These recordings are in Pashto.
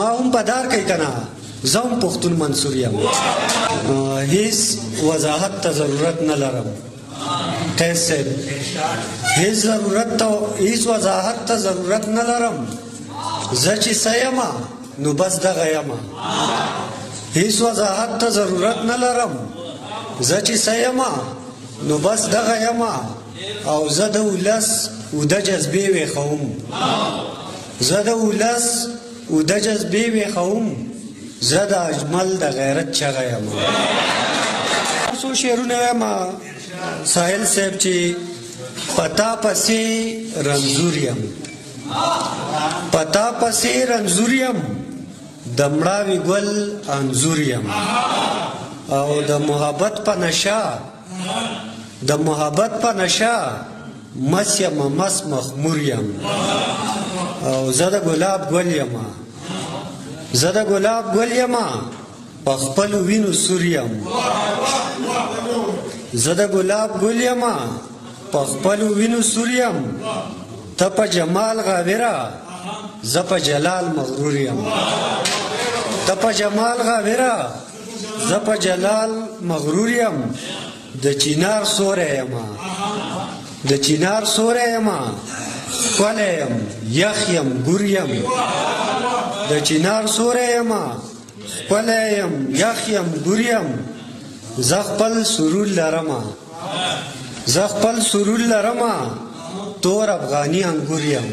ما هم پدار کوي کنه زم پښتون منصور یم هیڅ وضاحت ته ضرورت نه لرم قیس صاحب هیڅ وضاحت ته ضرورت نه لرم زه چې څه یم نو بس دغه یم هیڅ وضاحت ته ضرورت نه لرم زه چې څه یم نو بس دغه یم او زه د ولس اوده جذبې ویښوم زه د ولس اوده جذبې ویښوم زه د اجمل د غیرت چغه یم څو شعرونه وایم ساحل صاحب چې پتا پسې رنځور یم پتا پسې رنځور یم د مړاوي ګل انځور یم او د محبت په نشه د محبت په نشه مس یم مس مخمور یم او زه د ګلاب ګل یم زه د ګلاب ګل یم په خپلو وینو سور یم زه د ګلاب ګل یم په خپلو وینو سور یم ته په جمال غاوره زه په جلال مغرور یم ته په جمال غاوره زه په جلال مغرور یم د چینار سوری یم د چینار سوری یم ښکلی یم یخ یم ګور یم د چینار سوری یم ښکلی یم یخ یم ګور یم زه خپل سرور لرمه زه خپل سرور لرمه تور افغاني انګور یم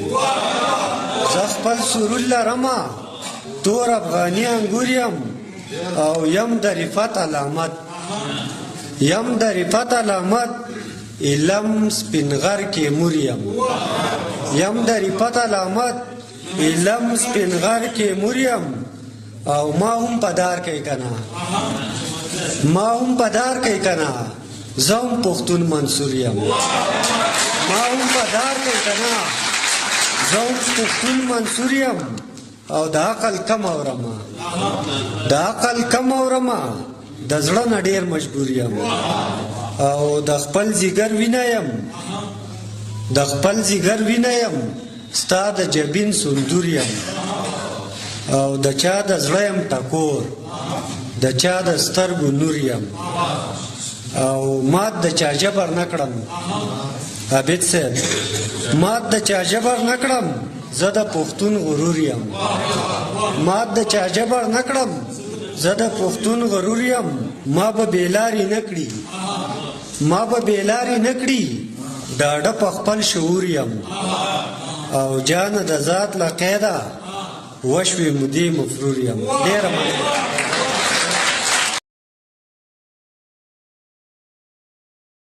زه خپل سرور لرمه تور افغاني انګور یم او یم د رفت علامت یم د رفت علامت علم سپینغر کې مور یم یم د رفت علامت علم سپینغر کې مور یم او ما هم پدار کوي کنه ما هم پدار کوي کنه زه هم پښتون منصور یم ما هم پدار کوي کنه زه هم پښتون منصور یم او د عقل کم اورمه د عقل کم اورمه د زړه نه ډېر مجبور یم او د خپل ځیګر وینه یم د خپل ځیګر وینه یم ستا د جبین سندور یم او د چا د زړه یم ټکور د چا د سترګو نور یم او مات د چا جبر نه کړم عابد صاحب مات د چا جبر نه کړم زه د پښتون غرور یم مات د چا جبر نه کړم زه د پښتون غرور یم ما به بېلارې نه کړي ما به بېلارې نه کړي ډاډه په خپل شعور یم او جانه د ذات له قیده وشوې مودې مفرور یم ډېره مننه